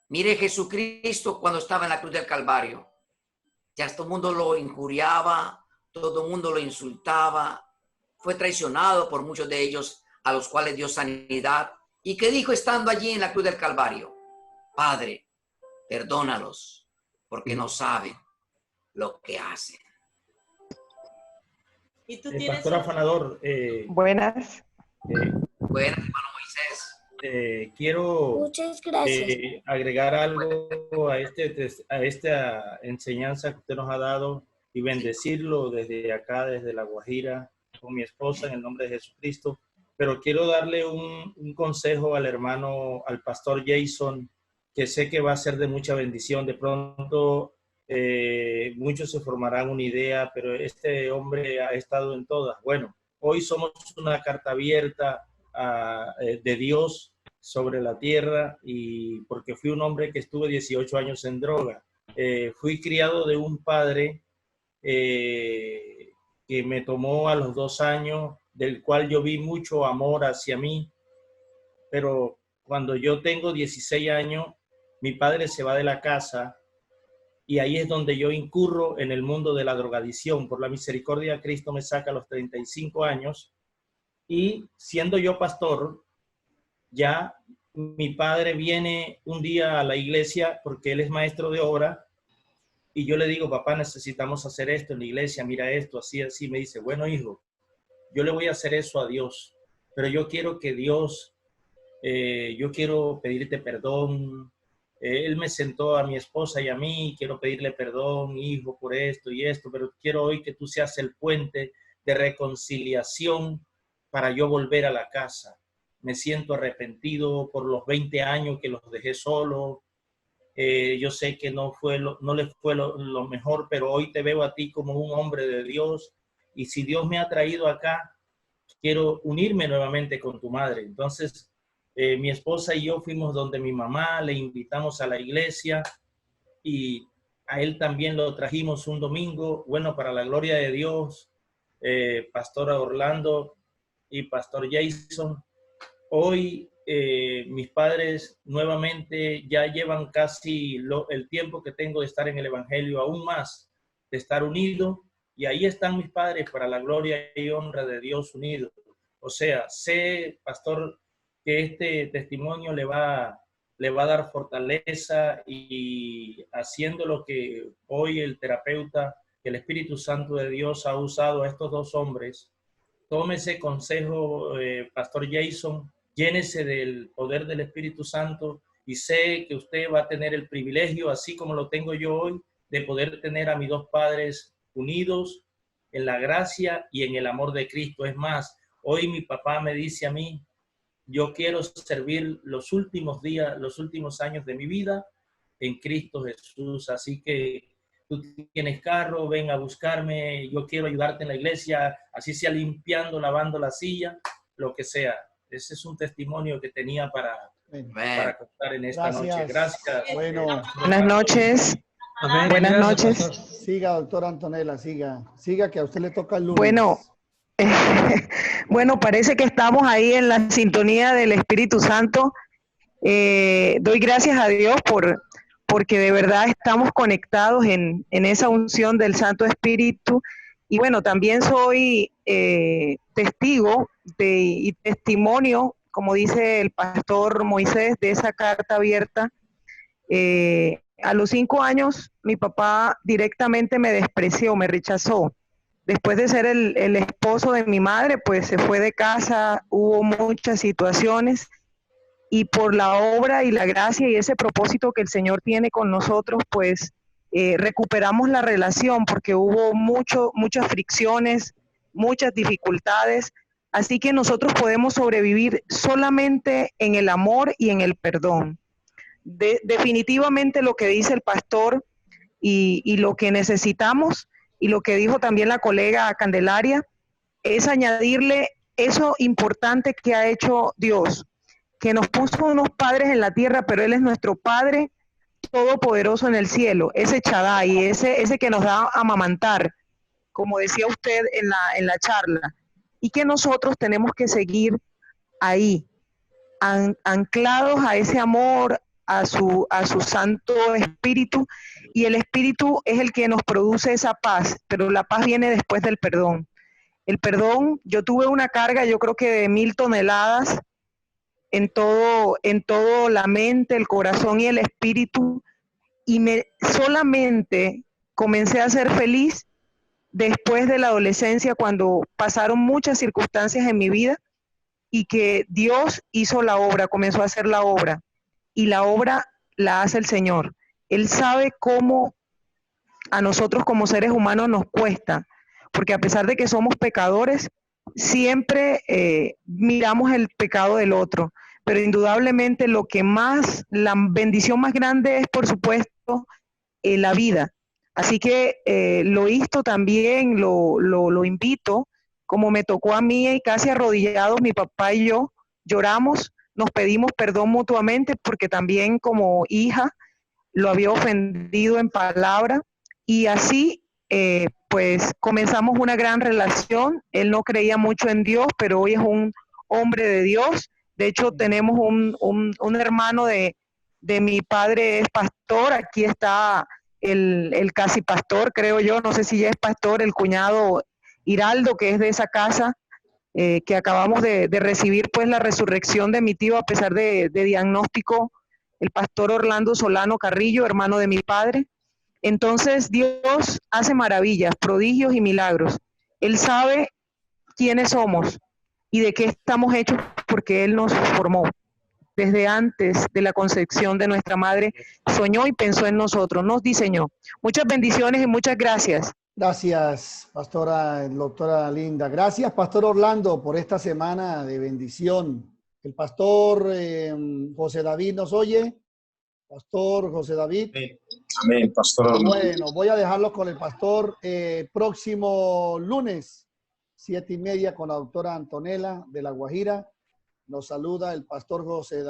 [SPEAKER 2] Mire Jesucristo cuando estaba en la cruz del Calvario. Ya todo el mundo lo injuriaba, todo el mundo lo insultaba. Fue traicionado por muchos de ellos, a los cuales dio sanidad. ¿Y qué dijo estando allí en la cruz del Calvario? Padre, perdónalos, porque no saben lo que hacen.
[SPEAKER 1] Y tú tienes
[SPEAKER 7] Pastor afanador,
[SPEAKER 5] Buenas.
[SPEAKER 2] Bueno, hermano Moisés.
[SPEAKER 7] Quiero
[SPEAKER 6] Muchas gracias.
[SPEAKER 7] agregar algo a esta enseñanza que usted nos ha dado y bendecirlo desde acá, desde La Guajira, con mi esposa en el nombre de Jesucristo. Pero quiero darle un consejo al hermano, al pastor Jason, que sé que va a ser de mucha bendición. De pronto muchos se formarán una idea, pero este hombre ha estado en todas. Bueno, hoy somos una carta abierta de Dios sobre la tierra, y porque fui un hombre que estuve 18 años en droga. Fui criado de un padre que me tomó a los 2 años, del cual yo vi mucho amor hacia mí, pero cuando yo tengo 16 años, mi padre se va de la casa y ahí es donde yo incurro en el mundo de la drogadicción. Por la misericordia de Cristo me saca a los 35 años y siendo yo pastor, ya mi padre viene un día a la iglesia porque él es maestro de obra y yo le digo, papá, necesitamos hacer esto en la iglesia, mira esto, así, así. Me dice, bueno, hijo, yo le voy a hacer eso a Dios, pero yo quiero que Dios, yo quiero pedirte perdón. Él me sentó a mi esposa y a mí, quiero pedirle perdón, hijo, por esto y esto, pero quiero hoy que tú seas el puente de reconciliación para yo volver a la casa. Me siento arrepentido por los 20 años que los dejé solo. Yo sé que no les fue lo mejor, pero hoy te veo a ti como un hombre de Dios. Y si Dios me ha traído acá, quiero unirme nuevamente con tu madre. Entonces, mi esposa y yo fuimos donde mi mamá, le invitamos a la iglesia y a él también lo trajimos un domingo. Bueno, para la gloria de Dios, Pastora Orlando y Pastor Jason, hoy mis padres nuevamente ya llevan casi el tiempo que tengo de estar en el Evangelio, aún más, de estar unido. Y ahí están mis padres para la gloria y honra de Dios unidos. O sea, sé, pastor, que este testimonio le va a dar fortaleza y haciendo lo que hoy el terapeuta, que el Espíritu Santo de Dios ha usado a estos 2 hombres. Tome ese consejo, pastor Jason, llénese del poder del Espíritu Santo y sé que usted va a tener el privilegio, así como lo tengo yo hoy, de poder tener a mis 2 padres unidos en la gracia y en el amor de Cristo. Es más, hoy mi papá me dice a mí, yo quiero servir los últimos días, los últimos años de mi vida en Cristo Jesús. Así que tú tienes carro, ven a buscarme, yo quiero ayudarte en la iglesia, así sea limpiando, lavando la silla, lo que sea. Ese es un testimonio que tenía para contar en esta noche. Gracias.
[SPEAKER 3] Bueno,
[SPEAKER 5] Buenas noches.
[SPEAKER 4] Amén.
[SPEAKER 5] Buenas
[SPEAKER 4] Gracias,
[SPEAKER 5] noches.
[SPEAKER 4] pastor.
[SPEAKER 3] siga, doctora Antonella, siga que a usted le toca el lunes.
[SPEAKER 5] Bueno, bueno, parece que estamos ahí en la sintonía del Espíritu Santo. Doy gracias a Dios por
[SPEAKER 8] porque de verdad estamos conectados en esa unción del Santo Espíritu. Y bueno, también soy testigo y testimonio, como dice el pastor Moisés, de esa carta abierta. A los 5 años mi papá directamente me despreció, me rechazó. Después de ser el esposo de mi madre, pues se fue de casa, hubo muchas situaciones y por la obra y la gracia y ese propósito que el Señor tiene con nosotros, pues recuperamos la relación porque hubo muchas fricciones, muchas dificultades. Así que nosotros podemos sobrevivir solamente en el amor y en el perdón. Definitivamente lo que dice el pastor y lo que necesitamos y lo que dijo también la colega Candelaria es añadirle eso importante que ha hecho Dios, que nos puso unos padres en la tierra, pero Él es nuestro Padre todopoderoso en el cielo, ese Shaddai, ese que nos da a amamantar, como decía usted en la charla, y que nosotros tenemos que seguir ahí, anclados a ese amor, a su Santo Espíritu, y el Espíritu es el que nos produce esa paz, pero la paz viene después del perdón. El perdón, yo tuve una carga, yo creo que de 1000 toneladas en todo la mente, el corazón y el espíritu, y solamente comencé a ser feliz después de la adolescencia, cuando pasaron muchas circunstancias en mi vida y que Dios hizo la obra, comenzó a hacer la obra, y la obra la hace el Señor. Él sabe cómo a nosotros como seres humanos nos cuesta, porque a pesar de que somos pecadores, siempre miramos el pecado del otro, pero indudablemente la bendición más grande es, por supuesto, la vida. Así que lo insto también, lo invito, como me tocó a mí, y casi arrodillados, mi papá y yo lloramos, nos pedimos perdón mutuamente, porque también como hija lo había ofendido en palabra, y así pues comenzamos una gran relación. Él no creía mucho en Dios, pero hoy es un hombre de Dios. De hecho, tenemos un hermano de mi padre, es pastor. Aquí está el casi pastor, creo yo, no sé si ya es pastor, el cuñado Hiraldo, que es de esa casa, que acabamos de recibir pues la resurrección de mi tío a pesar de diagnóstico, el pastor Orlando Solano Carrillo, hermano de mi padre. Entonces Dios hace maravillas, prodigios y milagros. Él sabe quiénes somos y de qué estamos hechos, porque Él nos formó. Desde antes de la concepción de nuestra madre, soñó y pensó en nosotros, nos diseñó. Muchas bendiciones y muchas gracias.
[SPEAKER 3] Gracias, pastora, doctora Linda. Gracias, pastor Orlando, por esta semana de bendición. El pastor José David nos oye. Pastor José David.
[SPEAKER 9] Amén, pastor Orlando.
[SPEAKER 3] Bueno, voy a dejarlo con el pastor próximo lunes, 7:30, con la doctora Antonella de La Guajira. Nos saluda el pastor José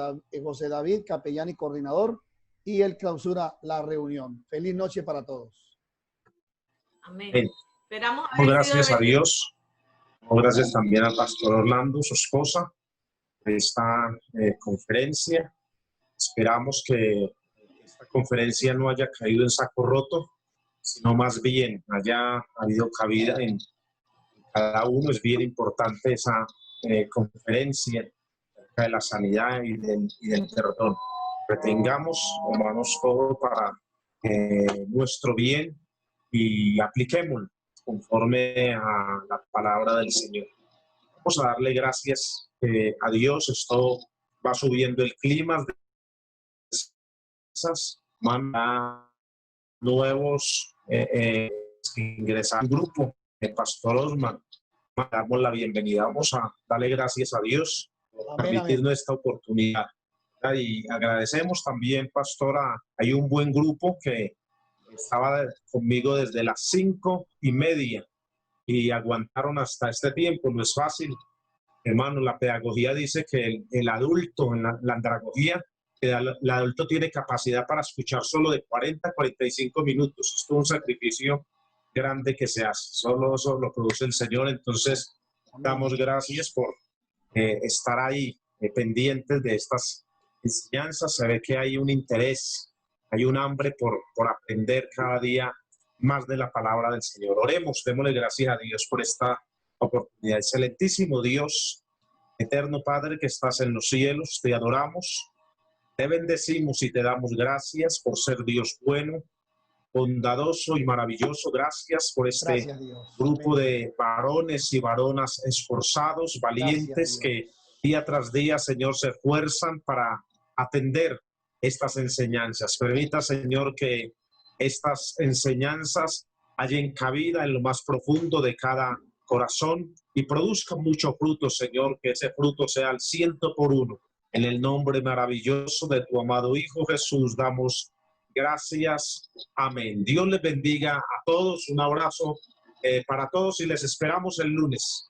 [SPEAKER 3] David, capellán y coordinador, y él clausura la reunión. Feliz noche para todos.
[SPEAKER 1] Amén. Esperamos
[SPEAKER 9] gracias a Dios. Gracias también al pastor Orlando, su esposa, de esta conferencia. Esperamos que esta conferencia no haya caído en saco roto, sino más bien haya habido cabida en cada uno. Es bien importante esa conferencia de la sanidad y del perdón. Retengamos, hermanos, todo para nuestro bien y apliquémoslo conforme a la palabra del Señor. Vamos a darle gracias a Dios. Esto va subiendo el clima. Manda nuevos que ingresan al grupo. El pastor Osman, damos la bienvenida. Vamos a darle gracias a Dios por permitirnos esta oportunidad. Y agradecemos también, pastora, hay un buen grupo que estaba conmigo desde las 5:30 y aguantaron hasta este tiempo. No es fácil, hermano. La pedagogía dice que el adulto, en la andragogía, el adulto tiene capacidad para escuchar solo de 40 a 45 minutos. Esto es un sacrificio grande que se hace. Solo eso lo produce el Señor. Entonces, damos gracias por estar ahí pendientes de estas enseñanzas. Se ve que hay un interés, Hay un hambre por aprender cada día más de la palabra del Señor. Oremos, démosle gracias a Dios por esta oportunidad. Excelentísimo Dios, eterno Padre que estás en los cielos, te adoramos, te bendecimos y te damos gracias por ser Dios bueno, bondadoso y maravilloso. Gracias por este grupo de varones y varonas esforzados, valientes, que día tras día, Señor, se esfuerzan para atender estas enseñanzas. Permita, Señor, que estas enseñanzas hallen cabida en lo más profundo de cada corazón y produzcan mucho fruto, Señor, que ese fruto sea al 100%. En el nombre maravilloso de tu amado Hijo Jesús damos gracias. Amén. Dios les bendiga a todos. Un abrazo para todos y les esperamos el lunes.